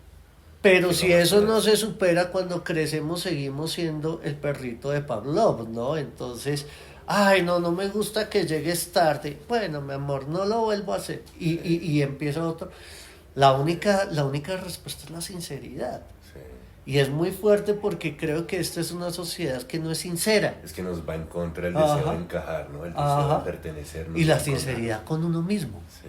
Pero Sí, si no, eso no. no se supera, cuando crecemos seguimos siendo el perrito de Pavlov, ¿no? Entonces, ay, no me gusta que llegues tarde. Bueno, mi amor, no lo vuelvo a hacer. Y empieza otro. La única respuesta es la sinceridad. Sí. Y es muy fuerte porque creo que esta es una sociedad que no es sincera. Es que nos va en contra el Ajá. deseo de encajar, ¿no? El deseo Ajá. de pertenecer. nos Y la va en contra. sinceridad con uno mismo. Sí.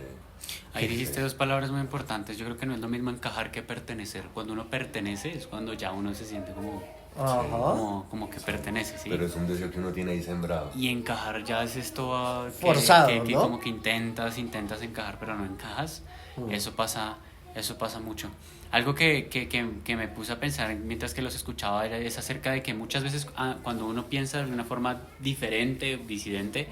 Ahí dijiste dos palabras muy importantes. Yo creo que no es lo mismo encajar que pertenecer. Cuando uno pertenece es cuando ya uno se siente Ajá. como que pertenece, ¿sí? Pero es un deseo que uno tiene ahí sembrado. Y encajar ya es esto Forzado, que ¿no? como que intentas encajar, pero no encajas. Eso pasa mucho. Algo que me puse a pensar mientras que los escuchaba es acerca de que muchas veces cuando uno piensa de una forma diferente, disidente,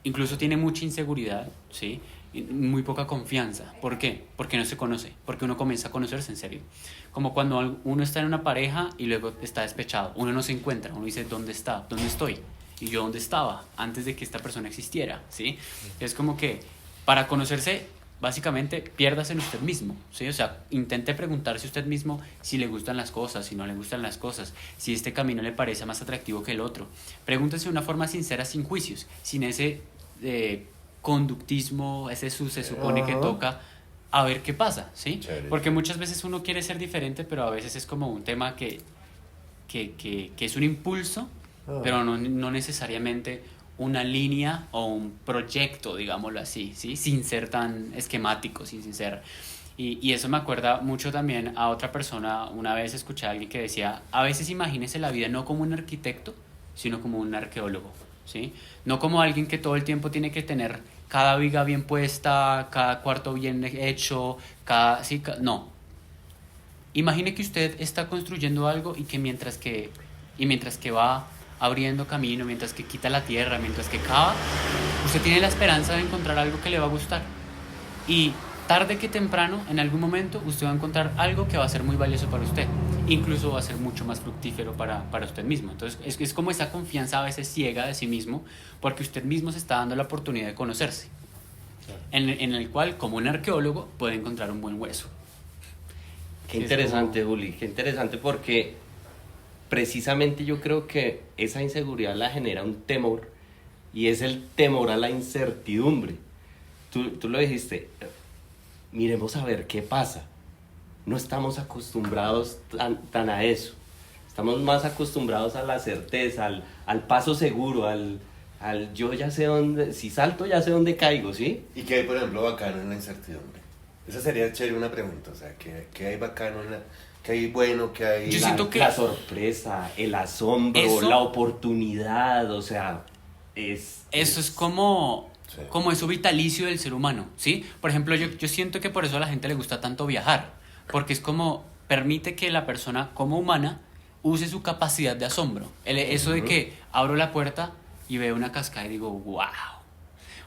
incluso tiene mucha inseguridad, ¿sí? Y muy poca confianza. ¿Por qué? Porque no se conoce, porque uno comienza a conocerse en serio. Como cuando uno está en una pareja y luego está despechado, uno no se encuentra, uno dice, ¿dónde está? ¿Dónde estoy? ¿Y yo dónde estaba antes de que esta persona existiera? ¿Sí? Es como que para conocerse, básicamente, piérdase en usted mismo, ¿sí? O sea, intente preguntarse usted mismo si le gustan las cosas, si no le gustan las cosas, si este camino le parece más atractivo que el otro. Pregúntese de una forma sincera, sin juicios, sin ese conductismo, se supone que Ajá. toca, a ver qué pasa, ¿sí? Chévere. Porque muchas veces uno quiere ser diferente, pero a veces es como un tema que es un impulso, pero no necesariamente una línea o un proyecto, digámoslo así, ¿sí? Sin ser tan esquemático, sin ser... Y eso me acuerda mucho también a otra persona. Una vez escuché a alguien que decía, a veces imagínese la vida no como un arquitecto, sino como un arqueólogo, ¿sí? No como alguien que todo el tiempo tiene que tener cada viga bien puesta, cada cuarto bien hecho, no. Imagine que usted está construyendo algo y que mientras que va abriendo camino, mientras que quita la tierra, mientras que cava, usted tiene la esperanza de encontrar algo que le va a gustar. Y tarde que temprano, en algún momento, usted va a encontrar algo que va a ser muy valioso para usted. Incluso va a ser mucho más fructífero para usted mismo. Entonces, es como esa confianza a veces ciega de sí mismo, porque usted mismo se está dando la oportunidad de conocerse. En el cual, como un arqueólogo, puede encontrar un buen hueso. Qué interesante, Juli, qué interesante porque precisamente yo creo que esa inseguridad la genera un temor y es el temor a la incertidumbre. Tú lo dijiste, miremos a ver qué pasa. No estamos acostumbrados tan a eso. Estamos más acostumbrados a la certeza, al paso seguro, al yo ya sé dónde, si salto ya sé dónde caigo, ¿sí? ¿Y qué hay, por ejemplo, bacano en la incertidumbre? Esa sería chévere una pregunta, o sea, ¿qué hay bacano en la... ¿Qué hay bueno, qué hay...? Yo siento que... La sorpresa, el asombro, Eso- la oportunidad, o sea, Eso es como, Sí. como eso vitalicio del ser humano, ¿sí? Por ejemplo, yo siento que por eso a la gente le gusta tanto viajar, porque es como permite que la persona como humana use su capacidad de asombro. Eso de que abro la puerta y veo una cascada y digo, wow.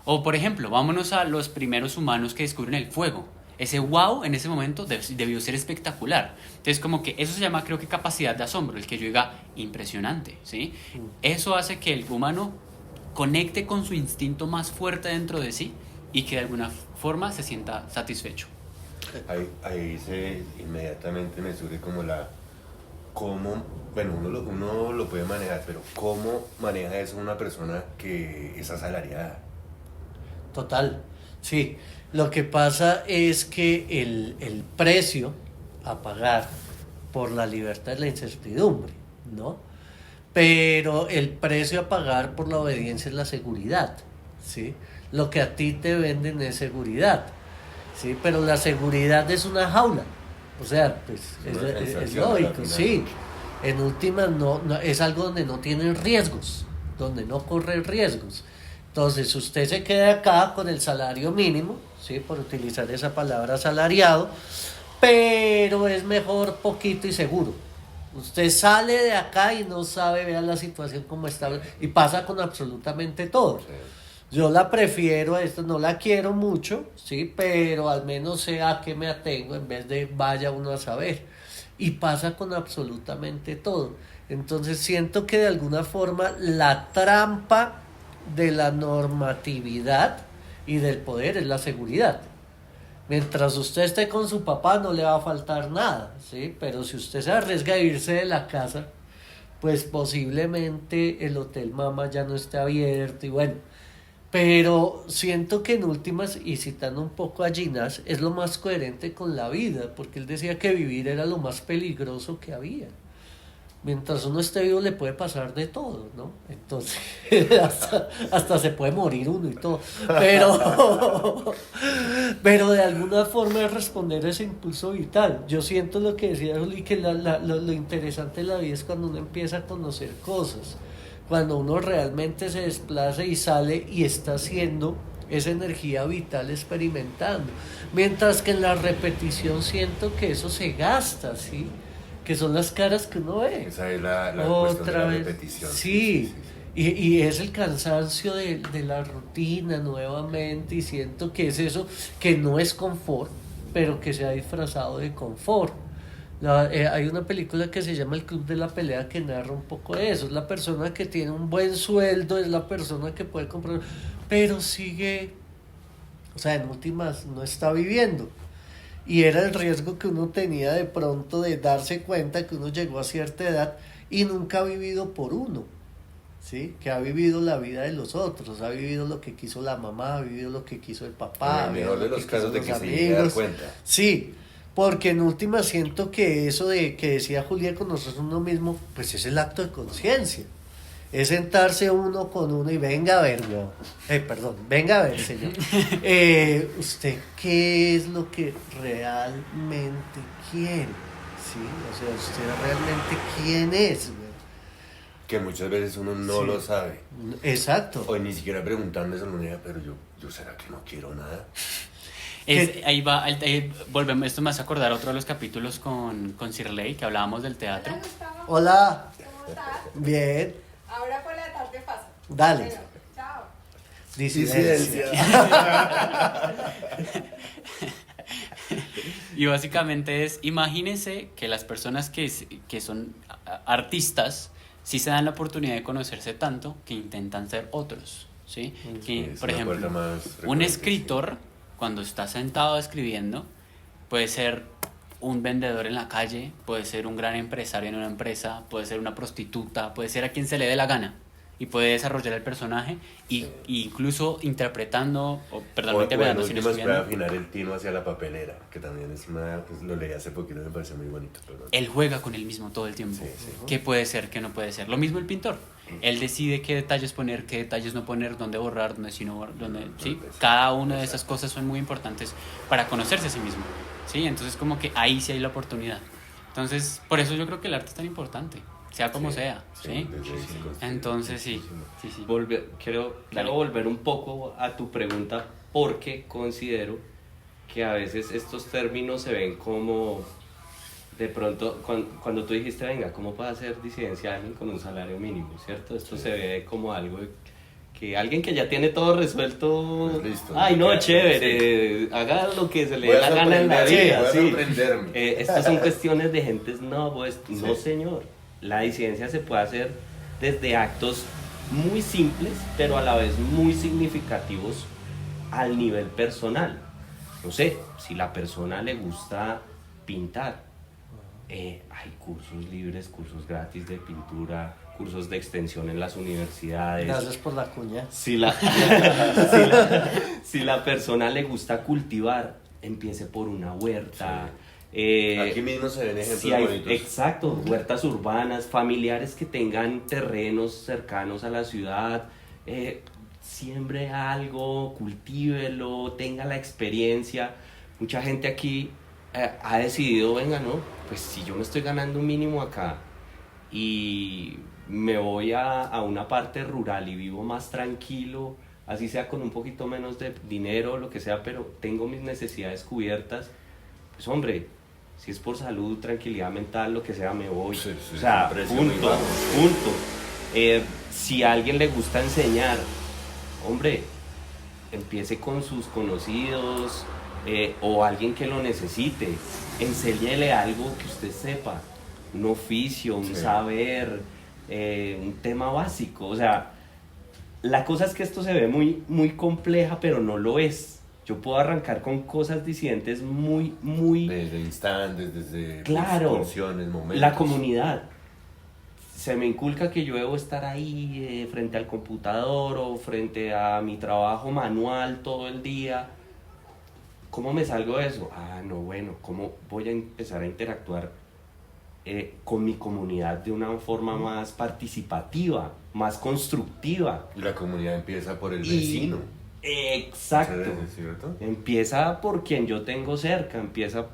O por ejemplo, vámonos a los primeros humanos que descubren el fuego. Ese wow en ese momento debió ser espectacular. Entonces como que eso se llama, creo que, capacidad de asombro, el que yo diga impresionante, ¿sí? Eso hace que el humano conecte con su instinto más fuerte dentro de sí y que de alguna forma se sienta satisfecho. Ahí inmediatamente me surge como cómo, bueno, uno lo puede manejar, pero cómo maneja eso una persona que es asalariada. Total, sí. Lo que pasa es que el precio a pagar por la libertad es la incertidumbre, ¿no? Pero el precio a pagar por la obediencia es la seguridad, ¿sí? Lo que a ti te venden es seguridad, ¿sí? Pero la seguridad es una jaula, o sea, pues Una es sensación a la lógico, final. sí. En últimas es algo donde no tienen riesgos, donde no corren riesgos. Entonces, usted se queda acá con el salario mínimo, ¿sí? Por utilizar esa palabra asalariado, pero es mejor poquito y seguro. Usted sale de acá y no sabe, vea la situación como está, y pasa con absolutamente todo. Yo la prefiero a esto, no la quiero mucho, sí, pero al menos sé a qué me atengo en vez de vaya uno a saber. Y pasa con absolutamente todo. Entonces siento que de alguna forma la trampa de la normatividad y del poder es la seguridad. Mientras usted esté con su papá no le va a faltar nada, ¿sí? Pero si usted se arriesga a irse de la casa, pues posiblemente el Hotel Mama ya no esté abierto y bueno. Pero siento que en últimas, y citando un poco a Ginás, es lo más coherente con la vida, porque él decía que vivir era lo más peligroso que había. Mientras uno esté vivo le puede pasar de todo, ¿no? Entonces, hasta se puede morir uno y todo. Pero de alguna forma es responder a ese impulso vital. Yo siento lo que decía Juli, que lo interesante de la vida es cuando uno empieza a conocer cosas. Cuando uno realmente se desplaza y sale y está haciendo esa energía vital experimentando. Mientras que en la repetición siento que eso se gasta, ¿sí? Que son las caras que uno ve. Esa es la cuestión de la vez. repetición. Sí. Y es el cansancio de la rutina nuevamente, y siento que es eso, que no es confort, pero que se ha disfrazado de confort. Hay una película que se llama El Club de la Pelea que narra un poco de eso. Es la persona que tiene un buen sueldo, es la persona que puede comprar, pero sigue, o sea, en últimas no está viviendo. Y era el riesgo que uno tenía de pronto de darse cuenta que uno llegó a cierta edad y nunca ha vivido por uno, ¿sí? Que ha vivido la vida de los otros, ha vivido lo que quiso la mamá, ha vivido lo que quiso el papá. En el mejor de los casos de que se llegue a dar cuenta. Sí, porque en última siento que eso de que decía Julia, conocerse uno mismo, pues es el acto de conciencia. Es sentarse uno con uno y venga a ver, venga a ver, señor. ¿Usted qué es lo que realmente quiere? ¿Sí? O sea, ¿usted realmente quién es, güey? Que muchas veces uno no lo sabe. Exacto. O ni siquiera preguntando esa manera, pero yo será que no quiero nada. Ahí va, volvemos, esto me hace acordar otro de los capítulos con Sirley, que hablábamos del teatro. Hola, Gustavo. Hola, ¿Cómo estás? bien, Ahora por la tarde paso. dale. Bueno, chao. Disidencia. Y básicamente es, imagínense que las personas que son artistas sí se dan la oportunidad de conocerse tanto que intentan ser otros, ¿sí? Que, Es por una ejemplo, puerta más un frecuente, escritor, cuando está sentado escribiendo, puede ser un vendedor en la calle, puede ser un gran empresario en una empresa, puede ser una prostituta, puede ser a quien se le dé la gana y puede desarrollar el personaje y incluso interpretando, o perdón, no interpretando, sino últimas puede escribiendo. afinar el tino hacia la papelera, que también es una, pues, lo leí hace poquito, me pareció muy bonito. Pero... Él juega con él mismo todo el tiempo. Sí, sí. ¿Qué puede ser, qué no puede ser? Lo mismo el pintor. Él decide qué detalles poner, qué detalles no poner, dónde borrar, dónde sí no borrar, dónde, ¿sí? Cada una de esas cosas son muy importantes para conocerse a sí mismo, ¿sí? Entonces como que ahí sí hay la oportunidad. Entonces, por eso yo creo que el arte es tan importante, sea como sea, ¿sí? Entonces sí. Quiero volver un poco a tu pregunta porque considero que a veces estos términos se ven como, de pronto, cuando tú dijiste, venga, ¿cómo puede hacer disidencia alguien con un salario mínimo? ¿Cierto? Esto se ve como algo que alguien que ya tiene todo resuelto, Pues listo, ay no, ya, chévere, haga lo que se le Voy dé a la gana en la sorprenderme, vida. voy a Sí. sorprenderme. Estas son cuestiones de gentes pues, no Sí. señor. La disidencia se puede hacer desde actos muy simples, pero a la vez muy significativos al nivel personal. No sé, si la persona le gusta pintar, hay cursos libres, cursos gratis de pintura, cursos de extensión en las universidades. Gracias por la cuña. Si la persona le gusta cultivar, empiece por una huerta. Aquí mismo se ven ejemplos Si hay, bonitos. exacto, huertas urbanas, familiares que tengan terrenos cercanos a la ciudad, siembre algo, cultívelo, tenga la experiencia. Mucha gente aquí ha decidido, venga, no, pues si yo me estoy ganando un mínimo acá y me voy a una parte rural y vivo más tranquilo, así sea con un poquito menos de dinero, lo que sea, pero tengo mis necesidades cubiertas, pues hombre, si es por salud, tranquilidad mental, lo que sea, me voy. Sí, sí, o sea, es un precio muy punto, bajo. punto. Si a alguien le gusta enseñar, hombre, empiece con sus conocidos o alguien que lo necesite, enséñele algo que usted sepa, un oficio, un Sí. saber, un tema básico. O sea, la cosa es que esto se ve muy, muy compleja, pero no lo es. Yo puedo arrancar con cosas disidentes muy, muy... Desde instantes, desde Claro, porciones, momentos. la comunidad. Se me inculca que yo debo estar ahí frente al computador o frente a mi trabajo manual todo el día. ¿Cómo me salgo de eso? Ah, no, bueno, ¿cómo voy a empezar a interactuar con mi comunidad de una forma más participativa, más constructiva? Y la comunidad empieza por el Y- vecino. Exacto. ¿Es cierto? Empieza por quien yo tengo cerca, empieza no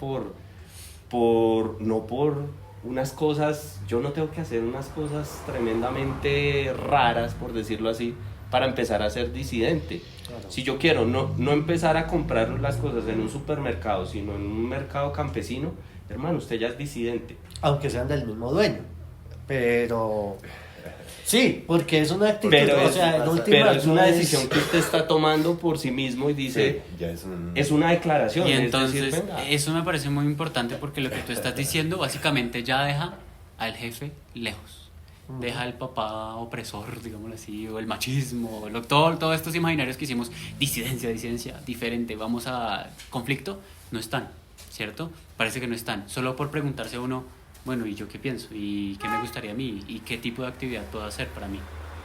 por unas cosas, yo no tengo que hacer unas cosas tremendamente raras, por decirlo así, para empezar a ser disidente. Claro. Si yo quiero no empezar a comprar las cosas en un supermercado, sino en un mercado campesino, hermano, usted ya es disidente. Aunque sean del mismo dueño. Pero sí, porque es una actitud, Pero o es, sea, en últimas pero es una no decisión que usted está tomando por sí mismo y dice, Sí, ya es un... es una declaración. Y es entonces decir, venga. eso me parece muy importante porque lo que tú estás diciendo básicamente ya deja al jefe lejos. Deja al papá opresor, digámoslo así, o el machismo, todos estos imaginarios que hicimos, disidencia, diferente, vamos a conflicto, no están, ¿cierto? Parece que no están, solo por preguntarse a uno, bueno, ¿y yo qué pienso? ¿Y qué me gustaría a mí? ¿Y qué tipo de actividad puedo hacer para mí?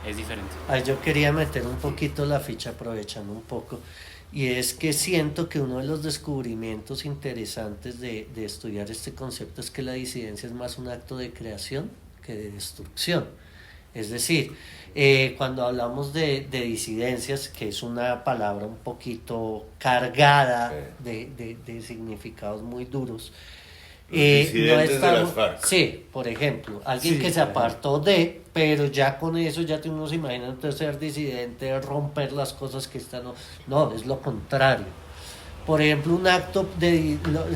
Es diferente. Ay, yo quería meter un poquito la ficha aprovechando un poco, y es que siento que uno de los descubrimientos interesantes de estudiar este concepto es que la disidencia es más un acto de creación que de destrucción. Es decir, cuando hablamos de disidencias, que es una palabra un poquito cargada de significados muy duros, Los disidentes de estamos- las FARC. Sí, por ejemplo, alguien Sí, que se apartó pero ya con eso ya uno se imagina entonces ser disidente, romper las cosas que están... No, es lo contrario. Por ejemplo, un acto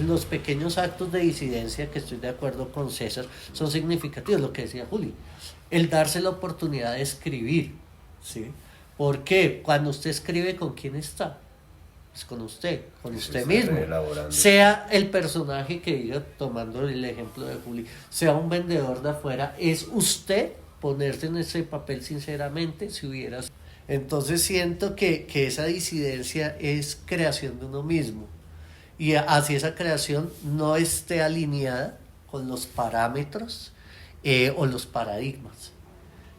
los pequeños actos de disidencia, que estoy de acuerdo con César, son significativos, lo que decía Juli, el darse la oportunidad de escribir, ¿sí? Porque cuando usted escribe, ¿con quién está? Pues con usted Se usted está mismo. reelaborando. Sea el personaje que diga, tomando el ejemplo de Juli, sea un vendedor de afuera, es usted ponerse en ese papel sinceramente, si hubieras... Entonces siento que esa disidencia es creación de uno mismo. y así esa creación no esté alineada con los parámetros o los paradigmas.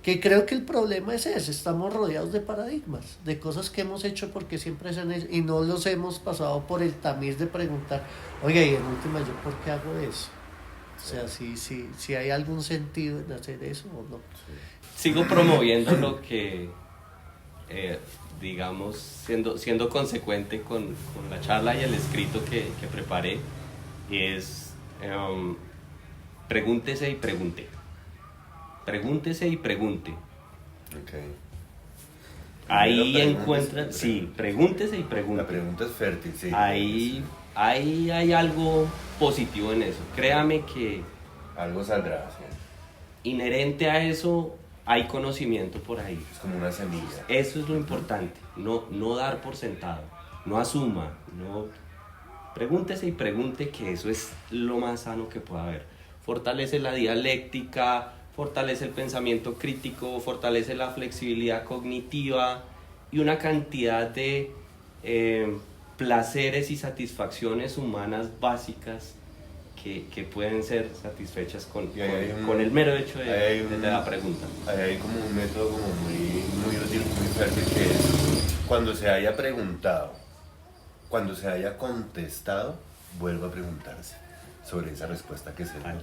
Que creo que el problema es ese, estamos rodeados de paradigmas, de cosas que hemos hecho porque siempre se han hecho y no los hemos pasado por el tamiz de preguntar, oiga, y en última, ¿yo por qué hago eso? O sea, si hay algún sentido en hacer eso o no. Sigo promoviendo lo que, digamos, siendo consecuente con la charla y el escrito que preparé, es pregúntese y pregunte. Pregúntese y pregunte. Okay. Ahí Primero encuentran, pregúntese y sí, pregúntese y pregunte. La pregunta es fértil, sí. Ahí hay algo positivo en eso. Créame que Algo saldrá, sí. inherente a eso hay conocimiento por ahí. Es como una semilla. Eso es lo importante, no dar por sentado, no asuma, no pregúntese y pregunte, que eso es lo más sano que pueda haber. Fortalece la dialéctica, fortalece el pensamiento crítico, fortalece la flexibilidad cognitiva y una cantidad de placeres y satisfacciones humanas básicas que pueden ser satisfechas con el mero hecho de la pregunta. Hay como un método como muy útil, muy fértil, que es cuando se haya preguntado, cuando se haya contestado, vuelva a preguntarse sobre esa respuesta que se dio.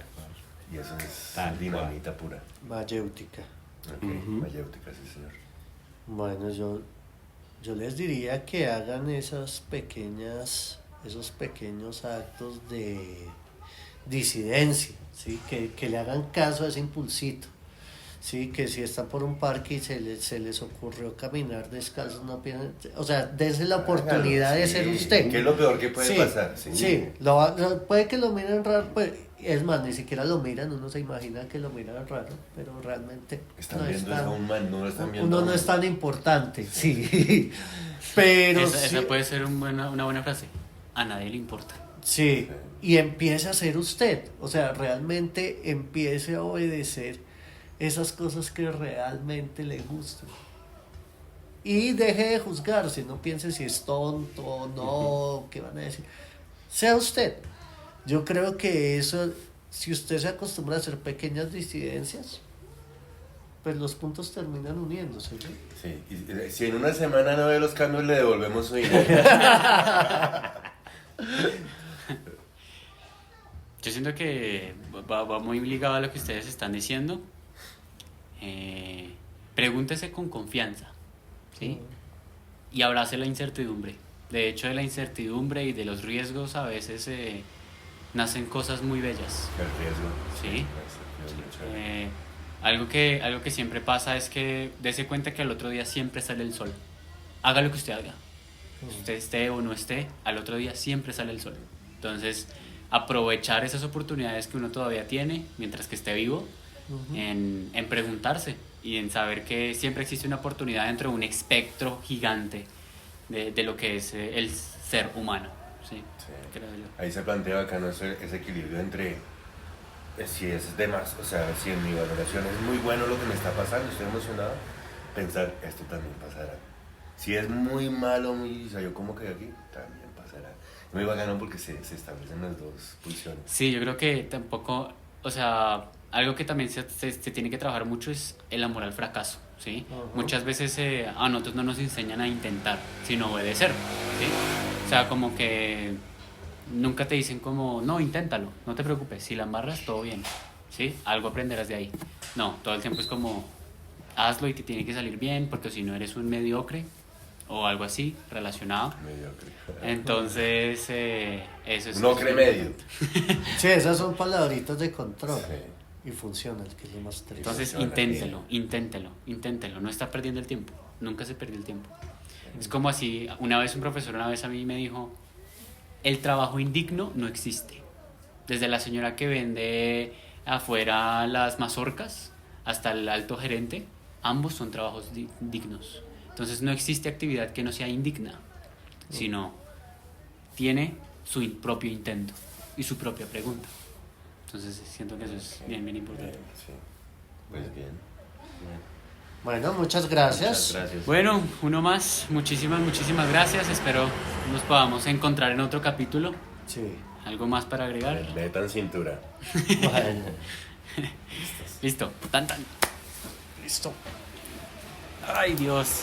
Y eso es dinamita pura. Mayéutica. Okay. Mayéutica, sí, señor. Bueno, yo les diría que hagan esos pequeños actos de disidencia, ¿sí? Que le hagan caso a ese impulsito, ¿sí? Que si están por un parque y se les ocurrió caminar descalzos, no piensen, o sea, dense la oportunidad de ser usted. ¿Qué es lo peor que puede pasar? Sí, puede que lo miren raro, pues, es más, ni siquiera lo miran, uno se imagina que lo miran raro, pero realmente Están viendo a un man, no lo están viendo. uno no es tan importante, sí. Pero esa puede ser una buena frase. A nadie le importa. sí, y empiece a ser usted, o sea, realmente empiece a obedecer esas cosas que realmente le gustan. Y deje de juzgarse, no piense si es tonto o no, qué van a decir. Sea usted. Yo creo que eso, si usted se acostumbra a hacer pequeñas disidencias, pues los puntos terminan uniéndose, ¿no? Sí, y si en una semana no ve los cambios, le devolvemos su dinero. Yo siento que va muy ligado a lo que ustedes están diciendo. Pregúntese con confianza, ¿sí? Y abrace la incertidumbre. De hecho, de la incertidumbre y de los riesgos a veces nacen cosas muy bellas. El riesgo. Sí. Algo que siempre pasa es que dése cuenta que al otro día siempre sale el sol. Haga lo que usted haga. Usted esté o no esté, al otro día siempre sale el sol. Entonces, aprovechar esas oportunidades que uno todavía tiene mientras que esté vivo, en preguntarse y en saber que siempre existe una oportunidad dentro de un espectro gigante de lo que es el ser humano. ¿Sí? Creo yo. Ahí se plantea acá ese equilibrio entre si es de más, o sea, si en mi valoración es muy bueno lo que me está pasando, estoy emocionado, pensar, esto también pasará. Si es muy malo, o sea, yo como que aquí, también pasará. Muy bacano porque se establecen las dos pulsiones. Sí, yo creo que tampoco, o sea, algo que también se tiene que trabajar mucho es el amor al fracaso, ¿sí? Muchas veces a nosotros no nos enseñan a intentar, sino a obedecer, ¿sí? O sea, como que nunca te dicen como, no, inténtalo, no te preocupes, si la embarras, todo bien, ¿sí? Algo aprenderás de ahí. No, todo el tiempo es como, hazlo y te tiene que salir bien, porque si no eres un mediocre o algo así relacionado. Mediocre. Entonces, eso es... Un ocre medio. Sí, esas son palabritas de control. Sí. Y funcionan, que es lo más triste. Entonces, inténtelo, no está perdiendo el tiempo, nunca se perdió el tiempo. Es como así, un profesor a mí me dijo, el trabajo indigno no existe. Desde la señora que vende afuera las mazorcas hasta el alto gerente, ambos son trabajos dignos. Entonces no existe actividad que no sea indigna, sino tiene su propio intento y su propia pregunta. Entonces siento que eso es bien importante. Sí. Pues bien. Bueno, muchas gracias. Muchas gracias. Bueno, uno más. Muchísimas gracias. Espero nos podamos encontrar en otro capítulo. Sí. ¿Algo más para agregar? Metan cintura. Bueno, Listo. Tan. listo. Ay, Dios.